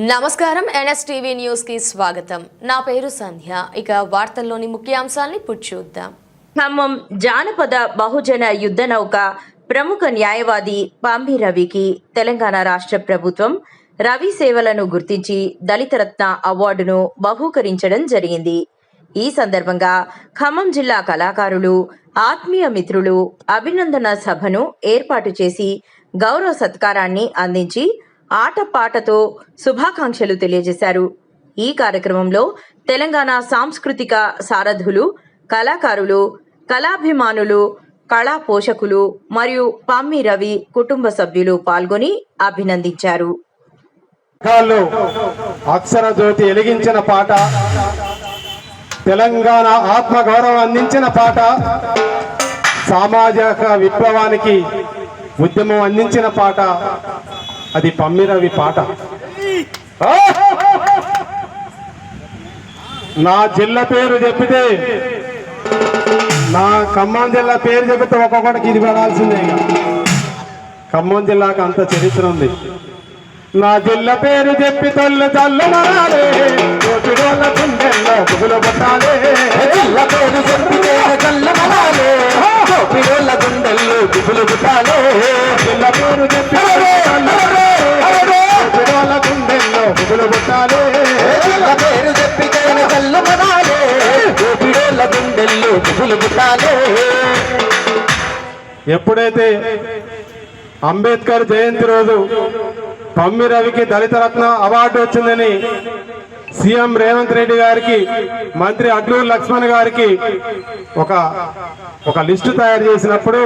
నమస్కారం NSTV news కి స్వాగతం. నా పేరు సంధ్య. ఇక వార్తల్లోని ముఖ్యాంశాల్ని చూద్దాం. ఖమ్మం జానపద బహుజన యుద్ధ నౌక ప్రముఖ న్యాయవాది పాంబి రవికి తెలంగాణ రాష్ట్ర ప్రభుత్వం రవి సేవలను గుర్తించి దళితరత్న అవార్డును బహూకరించడం జరిగింది. ఈ సందర్భంగా ఖమ్మం జిల్లా కళాకారులు, ఆత్మీయ మిత్రులు అభినందన సభను ఏర్పాటు చేసి గౌరవ సత్కారాన్ని అందించి ఆటపాటతో శుభాకాంక్షలు తెలియజేశారు. ఈ కార్యక్రమంలో తెలంగాణ సాంస్కృతిక సారథులు, కళాకారులు, కళాభిమానులు, కళా పోషకులు మరియు పాంబి రవి కుటుంబ సభ్యులు పాల్గొని అభినందించారు. అక్షర జ్యోతి వెలిగించిన పాట, తెలంగాణ ఆత్మ గౌరవం అందించిన పాట, సామాజిక విప్లవానికి ఉద్యమం అందించిన పాట, అది పాంబి రవి పాట. నా జిల్లా పేరు చెప్పితే, నా ఖమ్మం జిల్లా పేరు చెబితే ఒక్కొక్కడికి ఇది పడాల్సిందే. ఖమ్మం జిల్లాకు అంత చరిత్ర ఉంది. నా జిల్లా పేరు చెప్పి తొల్లు తల్లు మరాలే, కోటిడోళ్ళ గుండెల్లో పువ్వులు పట్టాలే. జిల్లా పేరు చెప్పి తల్లు మరాలే, కోటిడోళ్ళ గుండెల్లో పువ్వులు పుట్టాలే. జిల్లా పేరు చెప్పి కోటిడోళ్ళ గుండెల్లో పువ్వులు పుట్టాలే. జిల్లా పేరు చెప్పి తల్లు మరాలే, కోటిడోళ్ళ గుండెల్లో పువ్వులు పుట్టాలే. ఎప్పుడైతే అంబేద్కర్ జయంతి రోజు పాంబి రవికి దళిత రత్న అవార్డు వచ్చిందని సీఎం రేవంత్ రెడ్డి గారికి, మంత్రి అడ్లూరు లక్ష్మణ్ గారికి ఒక లిస్టు తయారు చేసినప్పుడు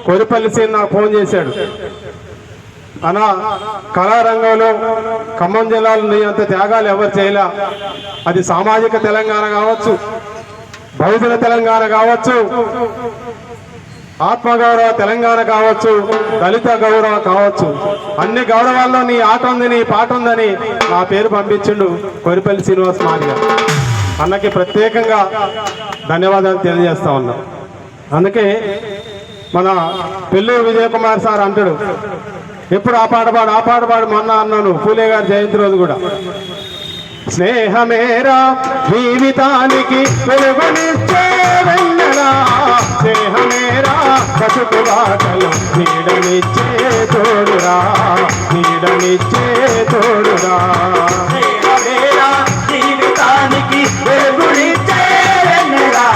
కొరిపల్లి సీన్ నాకు ఫోన్ చేశాడు. అలా కళారంగంలో ఖమ్మం జిల్లాలో నీ అంత త్యాగాలు ఎవరు చేయలే. అది సామాజిక తెలంగాణ కావచ్చు, బహుజన తెలంగాణ కావచ్చు, ఆత్మగౌరవ తెలంగాణ కావచ్చు, దళిత గౌరవం కావచ్చు, అన్ని గౌరవాల్లో నీ ఆట ఉంది, నీ పాట ఉందని నా పేరు పంపించిండు కొరిపల్లి శ్రీనివాస్ మాదిగ. అన్నకి ప్రత్యేకంగా ధన్యవాదాలు తెలియజేస్తా ఉన్నా. అందుకే మన పెళ్ళూరు విజయ్ కుమార్ సార్ అంటాడు, ఎప్పుడు ఆ పాట పాడు మొన్న అన్నాను పూలే గారి జయంతి రోజు కూడా. స్నేహమేరా జీవితానికి వెలుగునిచ్చే వెన్నెలా, స్నేహమేరా కసుపు బాటలు నీడనిచ్చే తోడురా, నీడనిచ్చే తోడురా. స్నేహమేరా జీవితానికి వెలుగునిచ్చే వెన్నెలా,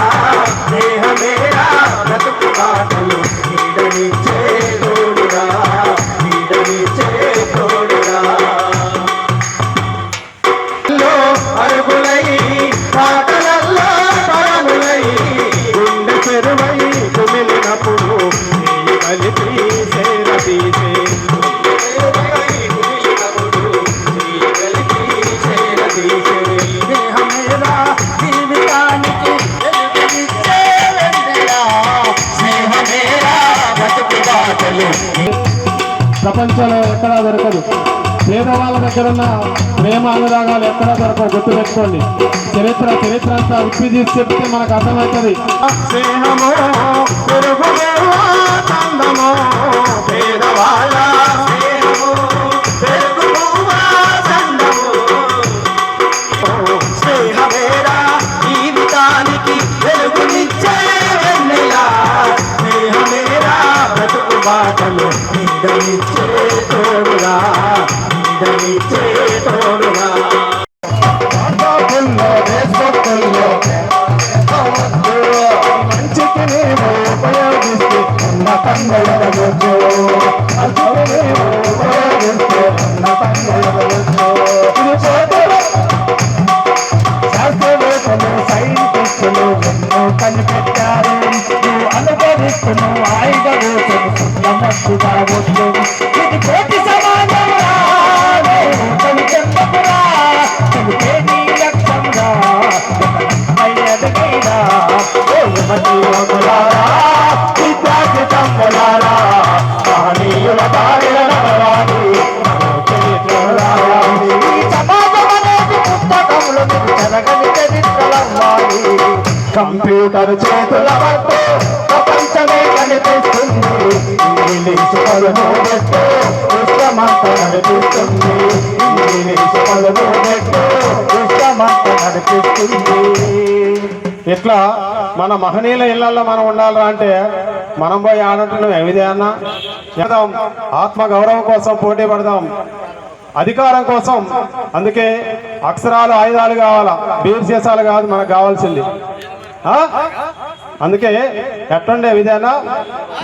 స్నేహమేరా కసుపు బాటలు నీడనిచ్చే తోడురా, నీడనిచ్చే తోడురా. అరుగులై పాటలల్లో పరములై గుండె చెరువై కుమిలినప్పుడు కలిపి చేరదీసే, స్నేహమేరా జీవితానికి స్నేహమేరా బతుకు బాటలు. ప్రపంచంలో ఎక్కడా దొరకదు. పేదవాళ్ళ దగ్గర ఉన్న ప్రేమ అనురాగాలు ఎక్కడా దొరకవు, గుర్తుపెట్టుకోండి. చరిత్ర అంతా విప్పి తీసి చెప్తే మనకు అర్థమవుతుంది. స్నేహమో పేదవాళ్ళ స్నేహమేరా జీవితానికి వెలుగునిచ్చే వెన్నెలా, స్నేహమేరా బ్రతుకు బాటలు నీడనిచ్చే తోడురా, నీడనిచ్చే తోడురా. మంచికి మేము ఉపయోగిస్తే ఉన్న తండ్రులవచ్చు, ఉపయోగిస్తే ఉన్న తండ్రులవచ్చు. శాస్త్రవేత్తలు, సైంటిస్టులు ఎన్నో కనిపెట్టారు. నువ్వు అనుభవిస్తున్న ఆయుధ రోజులు సున్నమట్టుగా వచ్చు. ఇది కోటి సమాజం కంప్యూటర్ చేతుల పట్టు ప్రపంచమే కనిపిస్తుంది. ఇంగ్లీష్ పలుకు పెట్టు పుస్తమంతా నడిపిస్తుంది. ఇట్లా మన మహనీయుల ఇళ్లలో మనం ఉండాలి అంటే మనం పోయి ఆడుంటున్నాం ఏమిదే అన్న చేద్దాం. ఆత్మ గౌరవం కోసం పోటీ పడదాం, అధికారం కోసం. అందుకే అక్షరాలు ఆయుధాలు కావాలా, బీర్ సీసాలు కాదు మనకు కావాల్సింది. అందుకే ఎట్టుండే విధేనా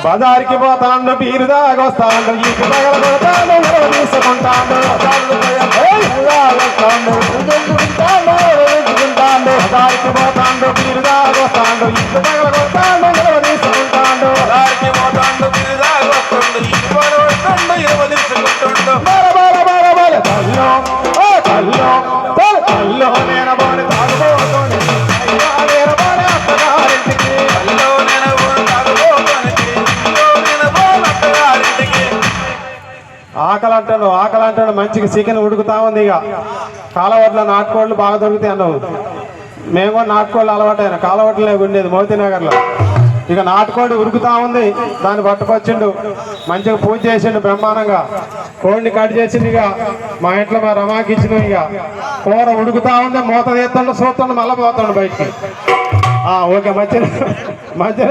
బజార్కి పోతాండు, బీరు దాగొస్తాండు, ఇంటి పగల కొడతాండు, తీసుకుంటాండు, బజార్కి పోతాండు, బీరు దాగొస్తాండు, ఇంటి పగల కొడతాండు, తీసుకుంటాండు, బజార్కి పోతాండు, బీరు దాగొస్తాండు, ఇంటి పగల కొడతాండు, తీసుకుంటాడు. తల్లో ఓ తల్లో తల్లో నేను బాని తాగుబోతోని ఆకలి అంటాడు మంచిగా చికెన్ ఉడుకుతా ఉంది. ఇక కాలవట్ల నాటుకోళ్ళు బాగా దొరుకుతాయి అన్నావు. మేము కూడా నాటుకోళ్ళు అలవాటైనా కాలవట్లే ఉండేది మోతీ నగర్లో. ఇక నాటుకోడి ఉరుకుతా ఉంది, దాన్ని పట్టుకొచ్చిండు, మంచిగా పూజ చేసిండు బ్రహ్మాండంగా. కోడిని కట్ చేసిండు. ఇక మా ఇంట్లో మా రమాకి ఇచ్చిన ఇక కూర ఉడుకుతా ఉంది, మూత తీస్తుండు, చూస్తుండు, మళ్ళీ పోతుండు బయటికి. ఓకే మంచిగా మంచిగా